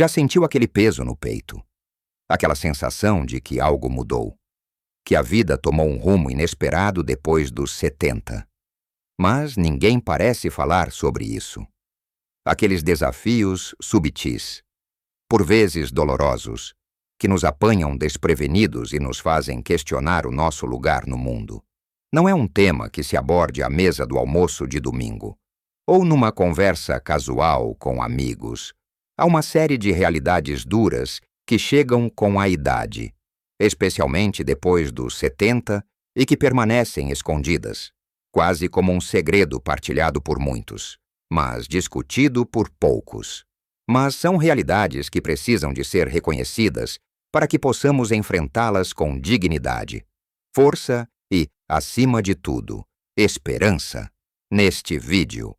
Já sentiu aquele peso no peito? Aquela sensação de que algo mudou? Que a vida tomou um rumo inesperado depois dos 70? Mas ninguém parece falar sobre isso. Aqueles desafios subtis, por vezes dolorosos, que nos apanham desprevenidos e nos fazem questionar o nosso lugar no mundo. Não é um tema que se aborde à mesa do almoço de domingo, ou numa conversa casual com amigos. Há uma série de realidades duras que chegam com a idade, especialmente depois dos 70, e que permanecem escondidas, quase como um segredo partilhado por muitos, mas discutido por poucos. Mas são realidades que precisam de ser reconhecidas para que possamos enfrentá-las com dignidade, força e, acima de tudo, esperança. Neste vídeo,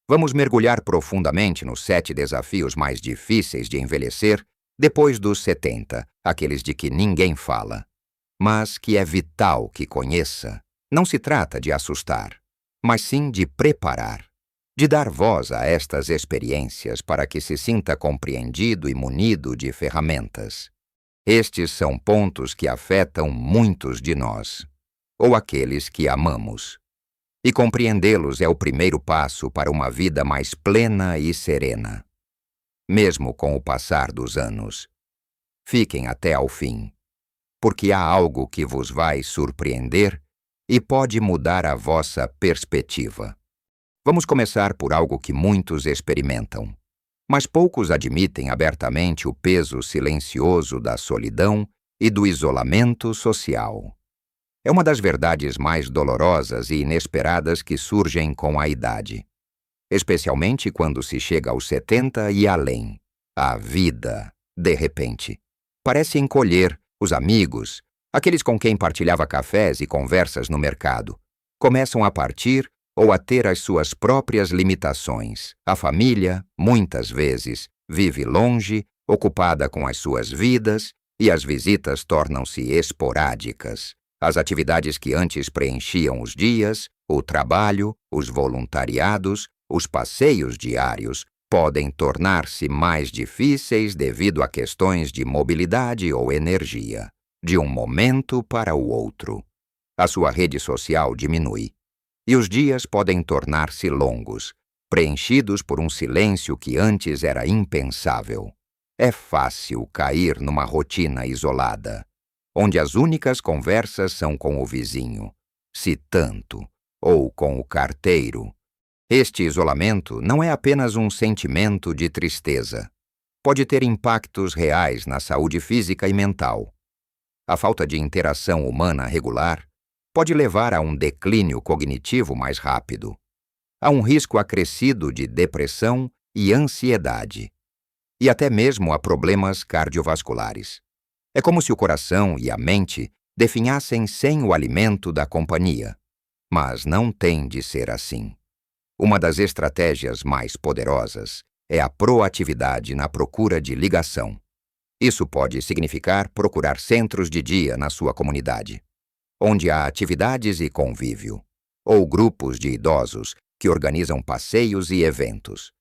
vamos mergulhar profundamente nos 7 desafios mais difíceis de envelhecer depois dos 70, aqueles de que ninguém fala, mas que é vital que conheça. Não se trata de assustar, mas sim de preparar, de dar voz a estas experiências para que se sinta compreendido e munido de ferramentas. Estes são pontos que afetam muitos de nós, ou aqueles que amamos. E compreendê-los é o primeiro passo para uma vida mais plena e serena. Mesmo com o passar dos anos, fiquem até ao fim, porque há algo que vos vai surpreender e pode mudar a vossa perspectiva. Vamos começar por algo que muitos experimentam, mas poucos admitem abertamente o peso silencioso da solidão e do isolamento social. É uma das verdades mais dolorosas e inesperadas que surgem com a idade, especialmente quando se chega aos 70 e além. A vida, de repente, parece encolher. Os amigos, aqueles com quem partilhava cafés e conversas no mercado, começam a partir ou a ter as suas próprias limitações. A família, muitas vezes, vive longe, ocupada com as suas vidas, e as visitas tornam-se esporádicas. As atividades que antes preenchiam os dias, o trabalho, os voluntariados, os passeios diários, podem tornar-se mais difíceis devido a questões de mobilidade ou energia, de um momento para o outro. A sua rede social diminui, e os dias podem tornar-se longos, preenchidos por um silêncio que antes era impensável. É fácil cair numa rotina isolada, onde as únicas conversas são com o vizinho, se tanto, ou com o carteiro. Este isolamento não é apenas um sentimento de tristeza. Pode ter impactos reais na saúde física e mental. A falta de interação humana regular pode levar a um declínio cognitivo mais rápido, a um risco acrescido de depressão e ansiedade, e até mesmo a problemas cardiovasculares. É como se o coração e a mente definhassem sem o alimento da companhia. Mas não tem de ser assim. Uma das estratégias mais poderosas é a proatividade na procura de ligação. Isso pode significar procurar centros de dia na sua comunidade, onde há atividades e convívio, ou grupos de idosos que organizam passeios e eventos.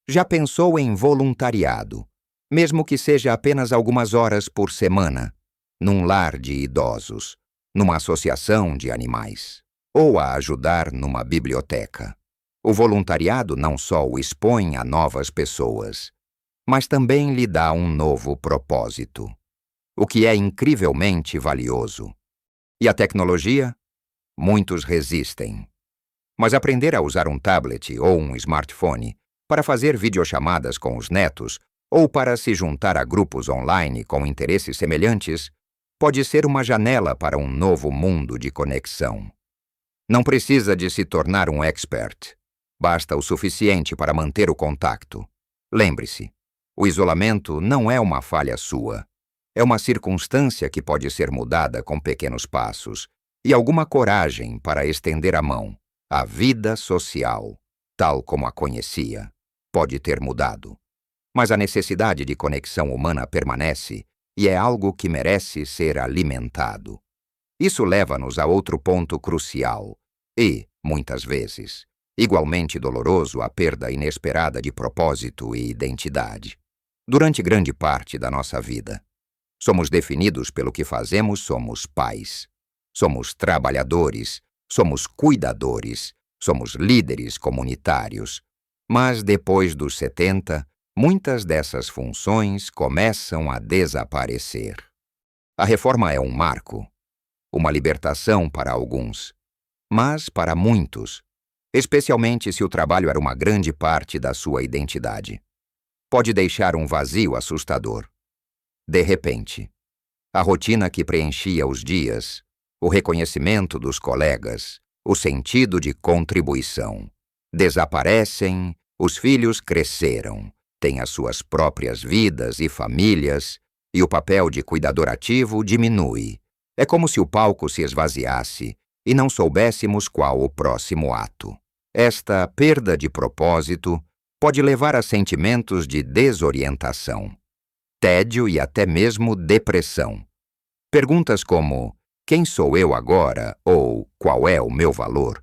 Já pensou em voluntariado, mesmo que seja apenas algumas horas por semana, num lar de idosos, numa associação de animais, ou a ajudar numa biblioteca? O voluntariado não só o expõe a novas pessoas, mas também lhe dá um novo propósito, o que é incrivelmente valioso. E a tecnologia? Muitos resistem. Mas aprender a usar um tablet ou um smartphone para fazer videochamadas com os netos ou para se juntar a grupos online com interesses semelhantes pode ser uma janela para um novo mundo de conexão. Não precisa de se tornar um expert. Basta o suficiente para manter o contato. Lembre-se, o isolamento não é uma falha sua. É uma circunstância que pode ser mudada com pequenos passos e alguma coragem para estender a mão. A vida social, tal como a conhecia, pode ter mudado. Mas a necessidade de conexão humana permanece e é algo que merece ser alimentado. Isso leva-nos a outro ponto crucial e, muitas vezes, igualmente doloroso, a perda inesperada de propósito e identidade. Durante grande parte da nossa vida, somos definidos pelo que fazemos, somos pais, somos trabalhadores, somos cuidadores, somos líderes comunitários. Mas depois dos 70, muitas dessas funções começam a desaparecer. A reforma é um marco, uma libertação para alguns, mas para muitos, especialmente se o trabalho era uma grande parte da sua identidade, pode deixar um vazio assustador. De repente, a rotina que preenchia os dias, o reconhecimento dos colegas, o sentido de contribuição, desaparecem, os filhos cresceram, têm as suas próprias vidas e famílias, e o papel de cuidador ativo diminui. É como se o palco se esvaziasse e não soubéssemos qual o próximo ato. Esta perda de propósito pode levar a sentimentos de desorientação, tédio e até mesmo depressão. Perguntas como: quem sou eu agora? Ou qual é o meu valor?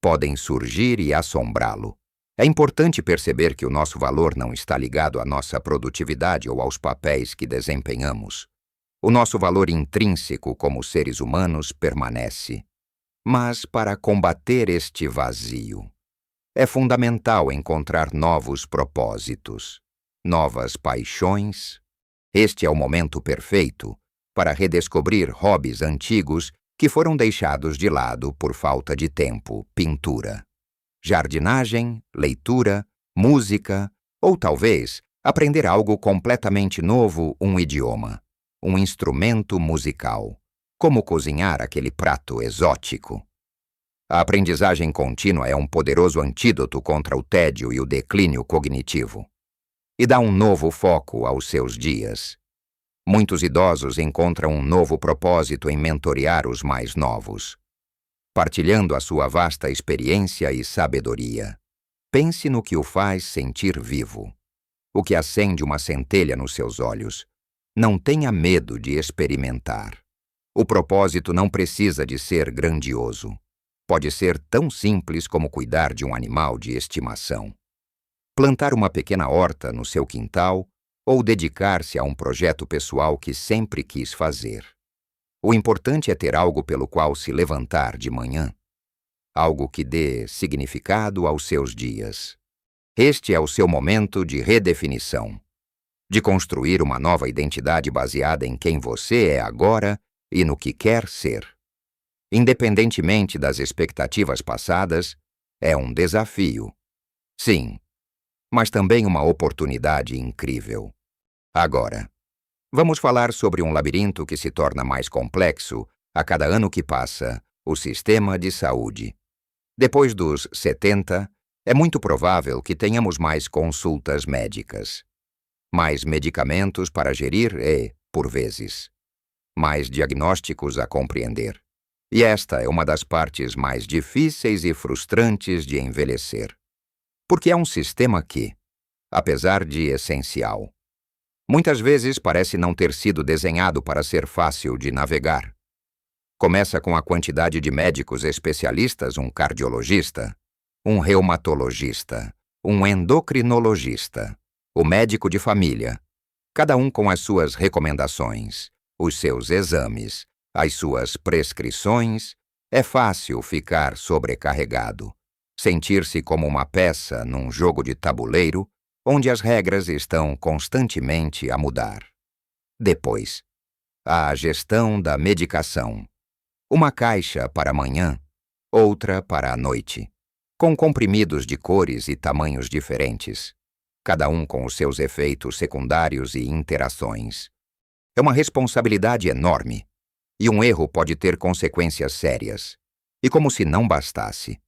Podem surgir e assombrá-lo. É importante perceber que o nosso valor não está ligado à nossa produtividade ou aos papéis que desempenhamos. O nosso valor intrínseco como seres humanos permanece. Mas para combater este vazio, é fundamental encontrar novos propósitos, novas paixões. Este é o momento perfeito para redescobrir hobbies antigos que foram deixados de lado por falta de tempo: pintura, jardinagem, leitura, música, ou talvez aprender algo completamente novo, um idioma, um instrumento musical, como cozinhar aquele prato exótico. A aprendizagem contínua é um poderoso antídoto contra o tédio e o declínio cognitivo, e dá um novo foco aos seus dias. Muitos idosos encontram um novo propósito em mentorear os mais novos, partilhando a sua vasta experiência e sabedoria. Pense no que o faz sentir vivo, o que acende uma centelha nos seus olhos. Não tenha medo de experimentar. O propósito não precisa de ser grandioso. Pode ser tão simples como cuidar de um animal de estimação, plantar uma pequena horta no seu quintal ou dedicar-se a um projeto pessoal que sempre quis fazer. O importante é ter algo pelo qual se levantar de manhã, algo que dê significado aos seus dias. Este é o seu momento de redefinição, de construir uma nova identidade baseada em quem você é agora e no que quer ser. Independentemente das expectativas passadas, é um desafio. Sim, mas também uma oportunidade incrível. Agora, vamos falar sobre um labirinto que se torna mais complexo a cada ano que passa: o sistema de saúde. Depois dos 70, é muito provável que tenhamos mais consultas médicas, mais medicamentos para gerir e, por vezes, mais diagnósticos a compreender. E esta é uma das partes mais difíceis e frustrantes de envelhecer. Porque é um sistema que, apesar de essencial, muitas vezes parece não ter sido desenhado para ser fácil de navegar. Começa com a quantidade de médicos especialistas: um cardiologista, um reumatologista, um endocrinologista, o médico de família, cada um com as suas recomendações, os seus exames, as suas prescrições. É fácil ficar sobrecarregado, sentir-se como uma peça num jogo de tabuleiro onde as regras estão constantemente a mudar. Depois, a gestão da medicação. Uma caixa para a manhã, outra para a noite, com comprimidos de cores e tamanhos diferentes, cada um com os seus efeitos secundários e interações. É uma responsabilidade enorme, e um erro pode ter consequências sérias. E como se não bastasse,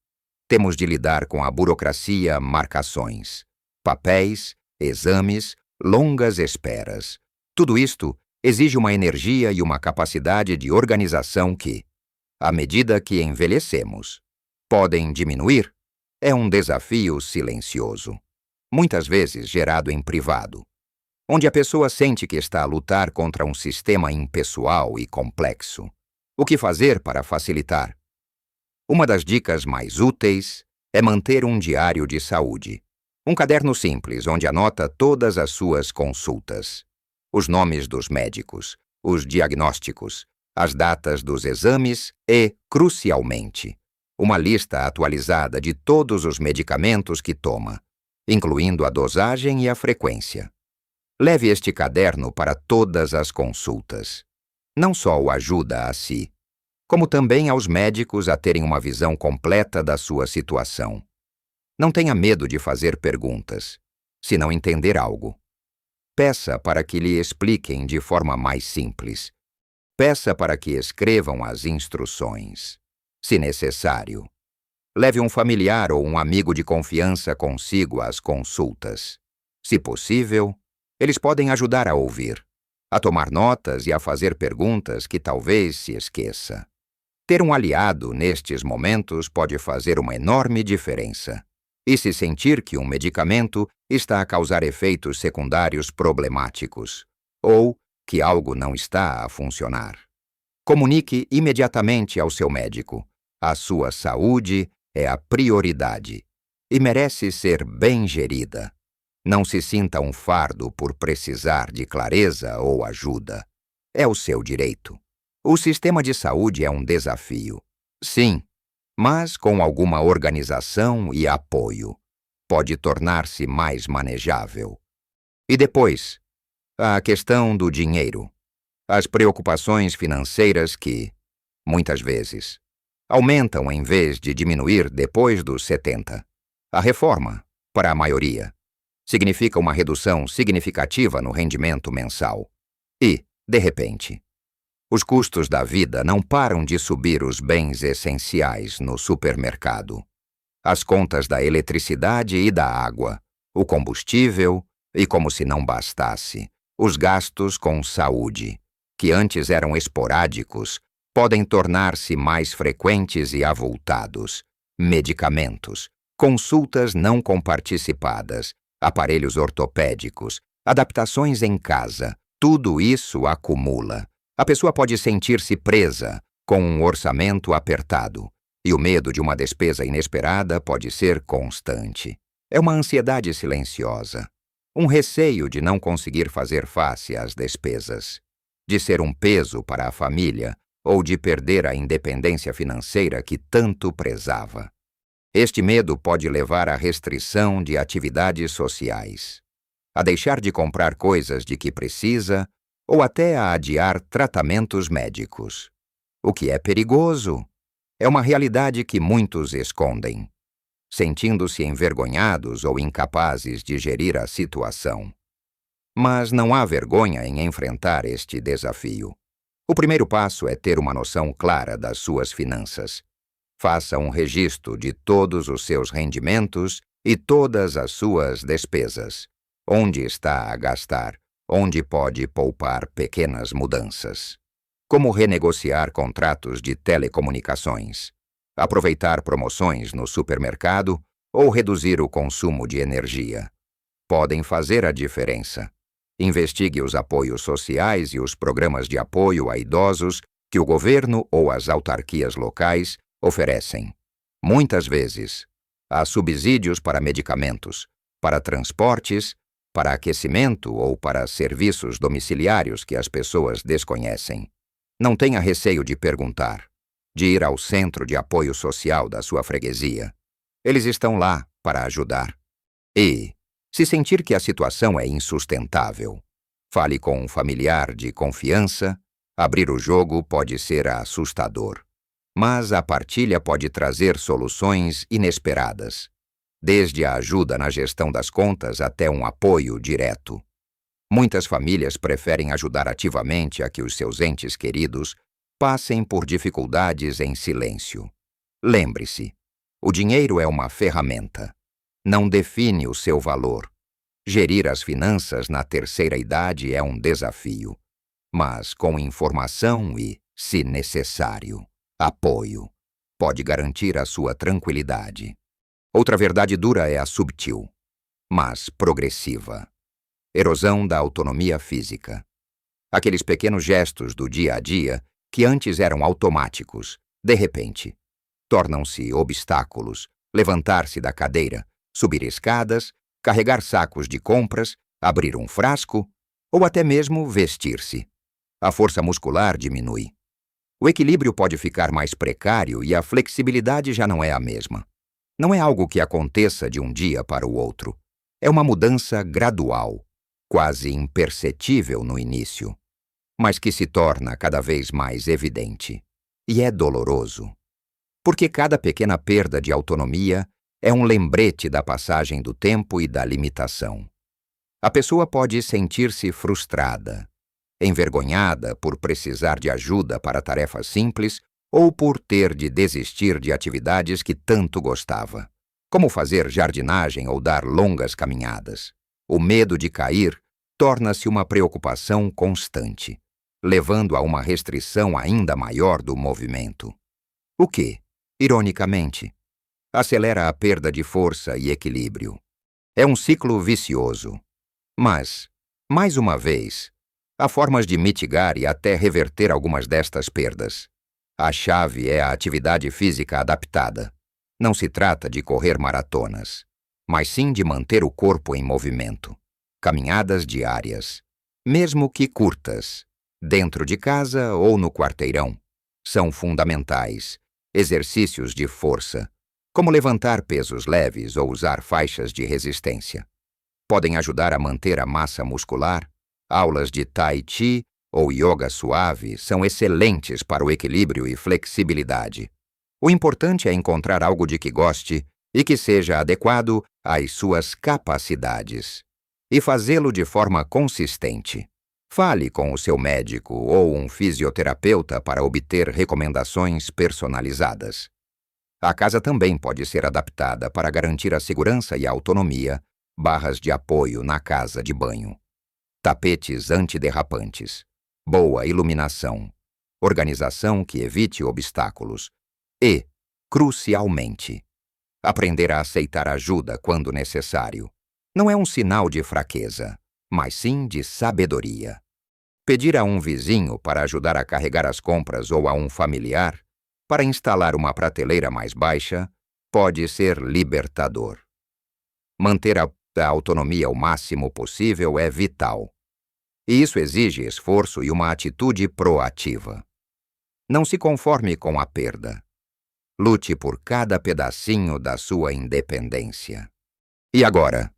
temos de lidar com a burocracia: marcações, papéis, exames, longas esperas. Tudo isto exige uma energia e uma capacidade de organização que, à medida que envelhecemos, podem diminuir. É um desafio silencioso, muitas vezes gerado em privado, onde a pessoa sente que está a lutar contra um sistema impessoal e complexo. O que fazer para facilitar? Uma das dicas mais úteis é manter um diário de saúde, Um caderno simples onde anota todas as suas consultas, os nomes dos médicos, os diagnósticos, as datas dos exames e, crucialmente, uma lista atualizada de todos os medicamentos que toma, incluindo a dosagem e a frequência. Leve este caderno para todas as consultas. Não só o ajuda a si, como também aos médicos a terem uma visão completa da sua situação. Não tenha medo de fazer perguntas, se não entender algo. Peça para que lhe expliquem de forma mais simples. Peça para que escrevam as instruções. Se necessário, leve um familiar ou um amigo de confiança consigo às consultas. Se possível, eles podem ajudar a ouvir, a tomar notas e a fazer perguntas que talvez se esqueça. Ter um aliado nestes momentos pode fazer uma enorme diferença. E se sentir que um medicamento está a causar efeitos secundários problemáticos, ou que algo não está a funcionar, comunique imediatamente ao seu médico. A sua saúde é a prioridade e merece ser bem gerida. Não se sinta um fardo por precisar de clareza ou ajuda. É o seu direito. O sistema de saúde é um desafio, sim, mas com alguma organização e apoio, pode tornar-se mais manejável. E depois, a questão do dinheiro. As preocupações financeiras que, muitas vezes, aumentam em vez de diminuir depois dos 70. A reforma, para a maioria, significa uma redução significativa no rendimento mensal. E, de repente, os custos da vida não param de subir os bens essenciais no supermercado. As contas da eletricidade e da água, o combustível e, como se não bastasse, os gastos com saúde, que antes eram esporádicos, podem tornar-se mais frequentes e avultados. Medicamentos, consultas não comparticipadas, aparelhos ortopédicos, adaptações em casa, tudo isso acumula. A pessoa pode sentir-se presa, com um orçamento apertado, e o medo de uma despesa inesperada pode ser constante. É uma ansiedade silenciosa, um receio de não conseguir fazer face às despesas, de ser um peso para a família ou de perder a independência financeira que tanto prezava. Este medo pode levar à restrição de atividades sociais, a deixar de comprar coisas de que precisa ou até a adiar tratamentos médicos. O que é perigoso é uma realidade que muitos escondem, sentindo-se envergonhados ou incapazes de gerir a situação. Mas não há vergonha em enfrentar este desafio. O primeiro passo é ter uma noção clara das suas finanças. Faça um registro de todos os seus rendimentos e todas as suas despesas. Onde está a gastar? Onde pode poupar pequenas mudanças? Como renegociar contratos de telecomunicações? Aproveitar promoções no supermercado ou reduzir o consumo de energia? Podem fazer a diferença. Investigue os apoios sociais e os programas de apoio a idosos que o governo ou as autarquias locais oferecem. Muitas vezes, há subsídios para medicamentos, para transportes, para aquecimento ou para serviços domiciliários que as pessoas desconhecem. Não tenha receio de perguntar, de ir ao centro de apoio social da sua freguesia. Eles estão lá para ajudar. E, se sentir que a situação é insustentável, fale com um familiar de confiança. Abrir o jogo pode ser assustador, mas a partilha pode trazer soluções inesperadas, desde a ajuda na gestão das contas até um apoio direto. Muitas famílias preferem ajudar ativamente a que os seus entes queridos passem por dificuldades em silêncio. Lembre-se, o dinheiro é uma ferramenta. Não define o seu valor. Gerir as finanças na terceira idade é um desafio, mas com informação e, se necessário, apoio, pode garantir a sua tranquilidade. Outra verdade dura é a subtil, mas progressiva. Erosão da autonomia física. Aqueles pequenos gestos do dia a dia que antes eram automáticos, de repente, tornam-se obstáculos. Levantar-se da cadeira, subir escadas, carregar sacos de compras, abrir um frasco ou até mesmo vestir-se. A força muscular diminui. O equilíbrio pode ficar mais precário e a flexibilidade já não é a mesma. Não é algo que aconteça de um dia para o outro. É uma mudança gradual, quase imperceptível no início, mas que se torna cada vez mais evidente. E é doloroso. Porque cada pequena perda de autonomia é um lembrete da passagem do tempo e da limitação. A pessoa pode sentir-se frustrada, envergonhada por precisar de ajuda para tarefas simples ou por ter de desistir de atividades que tanto gostava, como fazer jardinagem ou dar longas caminhadas. O medo de cair torna-se uma preocupação constante, levando a uma restrição ainda maior do movimento. O que, ironicamente, acelera a perda de força e equilíbrio. É um ciclo vicioso. Mas, mais uma vez, há formas de mitigar e até reverter algumas destas perdas. A chave é a atividade física adaptada. Não se trata de correr maratonas, mas sim de manter o corpo em movimento. Caminhadas diárias, mesmo que curtas, dentro de casa ou no quarteirão, são fundamentais. Exercícios de força, como levantar pesos leves ou usar faixas de resistência, podem ajudar a manter a massa muscular. Aulas de Tai Chi ou yoga suave são excelentes para o equilíbrio e flexibilidade. O importante é encontrar algo de que goste e que seja adequado às suas capacidades, e fazê-lo de forma consistente. Fale com o seu médico ou um fisioterapeuta para obter recomendações personalizadas. A casa também pode ser adaptada para garantir a segurança e a autonomia. Barras de apoio na casa de banho, tapetes antiderrapantes, boa iluminação, organização que evite obstáculos e, crucialmente, aprender a aceitar ajuda quando necessário. Não é um sinal de fraqueza, mas sim de sabedoria. Pedir a um vizinho para ajudar a carregar as compras ou a um familiar para instalar uma prateleira mais baixa pode ser libertador. Manter a autonomia o máximo possível é vital. E isso exige esforço e uma atitude proativa. Não se conforme com a perda. Lute por cada pedacinho da sua independência. E agora,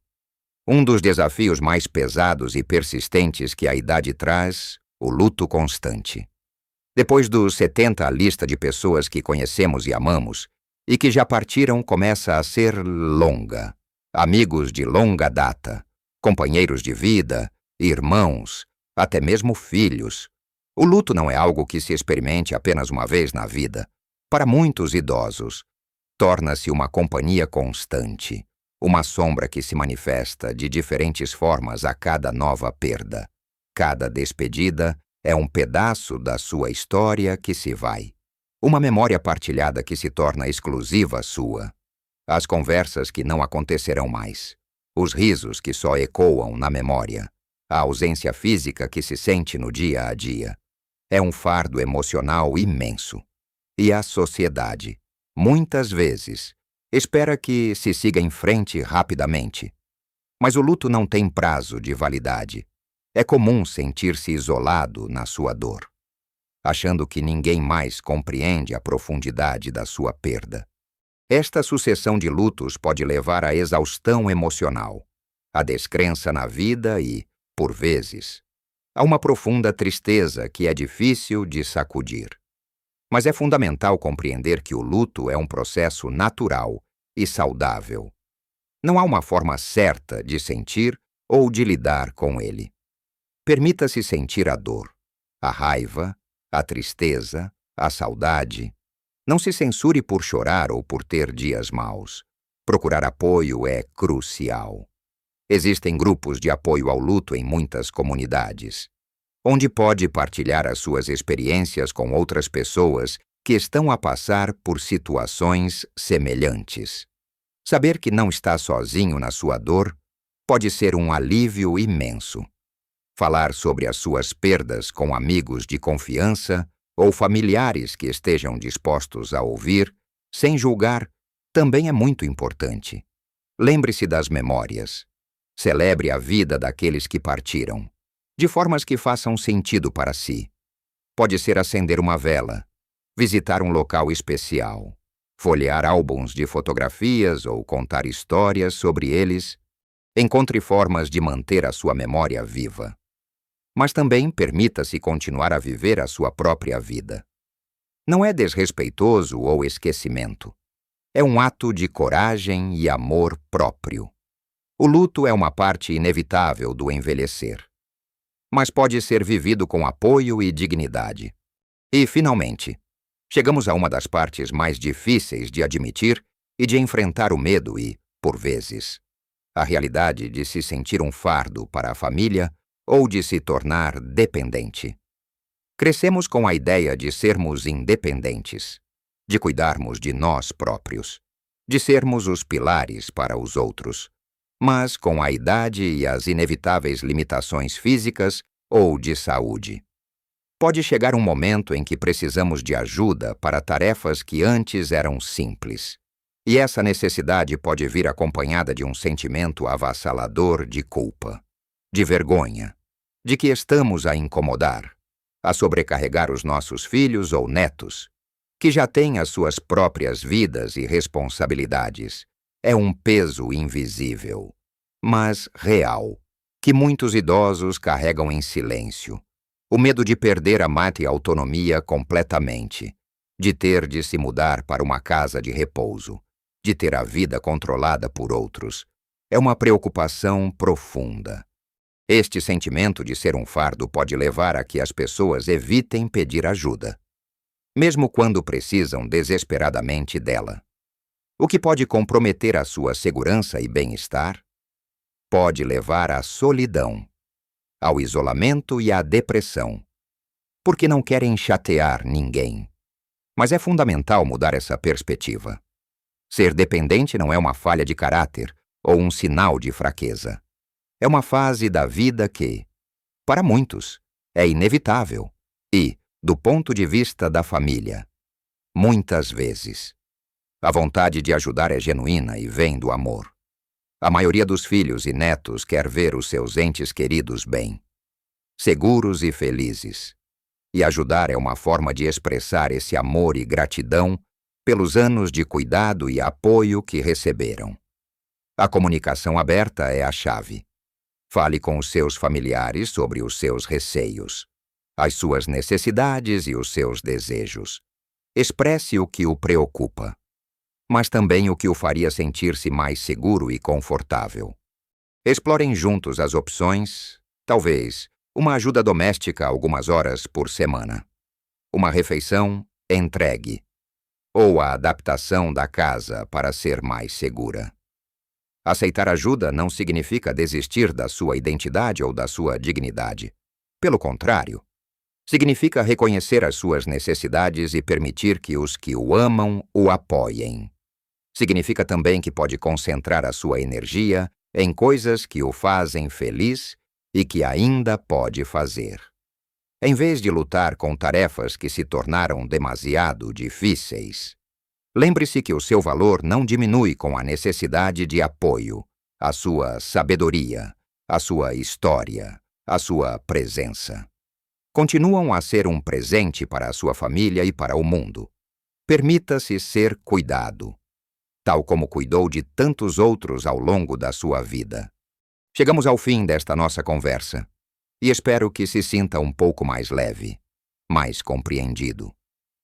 um dos desafios mais pesados e persistentes que a idade traz, o luto constante. Depois dos 70, a lista de pessoas que conhecemos e amamos e que já partiram começa a ser longa. Amigos de longa data, companheiros de vida, irmãos, até mesmo filhos. O luto não é algo que se experimente apenas uma vez na vida. Para muitos idosos, torna-se uma companhia constante, uma sombra que se manifesta de diferentes formas a cada nova perda. Cada despedida é um pedaço da sua história que se vai. Uma memória partilhada que se torna exclusiva sua. As conversas que não acontecerão mais, os risos que só ecoam na memória, a ausência física que se sente no dia a dia. É um fardo emocional imenso. E a sociedade, muitas vezes, espera que se siga em frente rapidamente. Mas o luto não tem prazo de validade. É comum sentir-se isolado na sua dor, achando que ninguém mais compreende a profundidade da sua perda. Esta sucessão de lutos pode levar à exaustão emocional, à descrença na vida e, por vezes, a uma profunda tristeza que é difícil de sacudir. Mas é fundamental compreender que o luto é um processo natural e saudável. Não há uma forma certa de sentir ou de lidar com ele. Permita-se sentir a dor, a raiva, a tristeza, a saudade. Não se censure por chorar ou por ter dias maus. Procurar apoio é crucial. Existem grupos de apoio ao luto em muitas comunidades, onde pode partilhar as suas experiências com outras pessoas que estão a passar por situações semelhantes. Saber que não está sozinho na sua dor pode ser um alívio imenso. Falar sobre as suas perdas com amigos de confiança ou familiares que estejam dispostos a ouvir, sem julgar, também é muito importante. Lembre-se das memórias. Celebre a vida daqueles que partiram, de formas que façam sentido para si. Pode ser acender uma vela, visitar um local especial, folhear álbuns de fotografias ou contar histórias sobre eles. Encontre formas de manter a sua memória viva. Mas também permita-se continuar a viver a sua própria vida. Não é desrespeitoso ou esquecimento. É um ato de coragem e amor próprio. O luto é uma parte inevitável do envelhecer, mas pode ser vivido com apoio e dignidade. E, finalmente, chegamos a uma das partes mais difíceis de admitir e de enfrentar o medo e, por vezes, a realidade de se sentir um fardo para a família ou de se tornar dependente. Crescemos com a ideia de sermos independentes, de cuidarmos de nós próprios, de sermos os pilares para os outros, mas com a idade e as inevitáveis limitações físicas ou de saúde. Pode chegar um momento em que precisamos de ajuda para tarefas que antes eram simples. E essa necessidade pode vir acompanhada de um sentimento avassalador de culpa, de vergonha, de que estamos a incomodar, a sobrecarregar os nossos filhos ou netos, que já têm as suas próprias vidas e responsabilidades. É um peso invisível, mas real, que muitos idosos carregam em silêncio. O medo de perder a mate autonomia completamente, de ter de se mudar para uma casa de repouso, de ter a vida controlada por outros. É uma preocupação profunda. Este sentimento de ser um fardo pode levar a que as pessoas evitem pedir ajuda, mesmo quando precisam desesperadamente dela. O que pode comprometer a sua segurança e bem-estar? Pode levar à solidão, ao isolamento e à depressão, porque não querem chatear ninguém. Mas é fundamental mudar essa perspectiva. Ser dependente não é uma falha de caráter ou um sinal de fraqueza. É uma fase da vida que, para muitos, é inevitável e, do ponto de vista da família, muitas vezes, a vontade de ajudar é genuína e vem do amor. A maioria dos filhos e netos quer ver os seus entes queridos bem, seguros e felizes. E ajudar é uma forma de expressar esse amor e gratidão pelos anos de cuidado e apoio que receberam. A comunicação aberta é a chave. Fale com os seus familiares sobre os seus receios, as suas necessidades e os seus desejos. Expresse o que o preocupa, mas também o que o faria sentir-se mais seguro e confortável. Explorem juntos as opções, talvez uma ajuda doméstica algumas horas por semana, uma refeição entregue, ou a adaptação da casa para ser mais segura. Aceitar ajuda não significa desistir da sua identidade ou da sua dignidade. Pelo contrário, significa reconhecer as suas necessidades e permitir que os que o amam o apoiem. Significa também que pode concentrar a sua energia em coisas que o fazem feliz e que ainda pode fazer. Em vez de lutar com tarefas que se tornaram demasiado difíceis, lembre-se que o seu valor não diminui com a necessidade de apoio, a sua sabedoria, a sua história, a sua presença. Continuam a ser um presente para a sua família e para o mundo. Permita-se ser cuidado, tal como cuidou de tantos outros ao longo da sua vida. Chegamos ao fim desta nossa conversa e espero que se sinta um pouco mais leve, mais compreendido,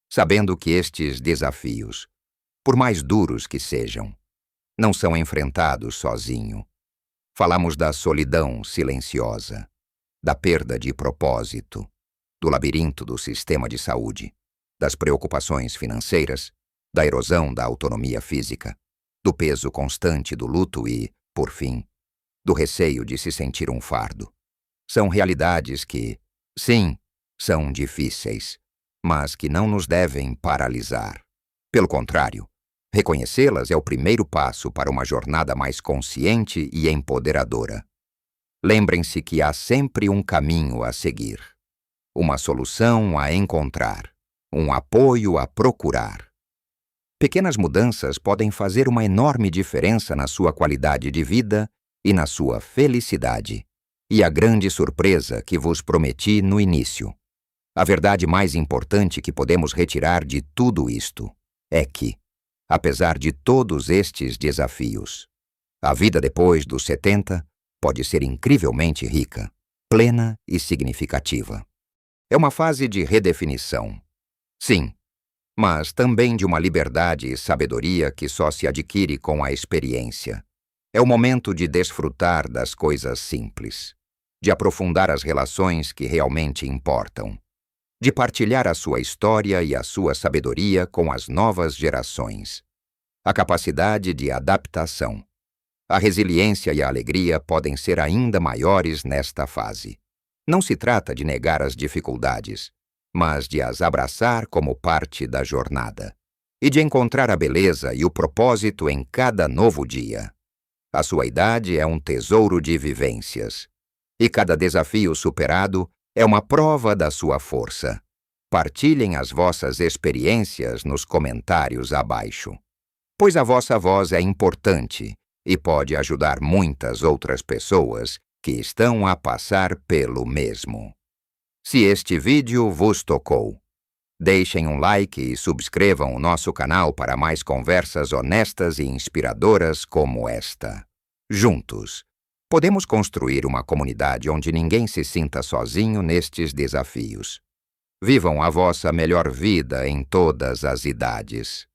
sabendo que estes desafios, por mais duros que sejam, não são enfrentados sozinho. Falamos da solidão silenciosa, da perda de propósito, do labirinto do sistema de saúde, das preocupações financeiras, da erosão da autonomia física, do peso constante do luto e, por fim, do receio de se sentir um fardo. São realidades que, sim, são difíceis, mas que não nos devem paralisar. Pelo contrário, reconhecê-las é o primeiro passo para uma jornada mais consciente e empoderadora. Lembrem-se que há sempre um caminho a seguir, uma solução a encontrar, um apoio a procurar. Pequenas mudanças podem fazer uma enorme diferença na sua qualidade de vida e na sua felicidade. E a grande surpresa que vos prometi no início. A verdade mais importante que podemos retirar de tudo isto é que, apesar de todos estes desafios, a vida depois dos 70 pode ser incrivelmente rica, plena e significativa. É uma fase de redefinição. Sim, mas também de uma liberdade e sabedoria que só se adquire com a experiência. É o momento de desfrutar das coisas simples, de aprofundar as relações que realmente importam, de partilhar a sua história e a sua sabedoria com as novas gerações. A capacidade de adaptação, a resiliência e a alegria podem ser ainda maiores nesta fase. Não se trata de negar as dificuldades, mas de as abraçar como parte da jornada e de encontrar a beleza e o propósito em cada novo dia. A sua idade é um tesouro de vivências, e cada desafio superado é uma prova da sua força. Partilhem as vossas experiências nos comentários abaixo, pois a vossa voz é importante e pode ajudar muitas outras pessoas que estão a passar pelo mesmo. Se este vídeo vos tocou, deixem um like e subscrevam o nosso canal para mais conversas honestas e inspiradoras como esta. Juntos, podemos construir uma comunidade onde ninguém se sinta sozinho nestes desafios. Vivam a vossa melhor vida em todas as idades.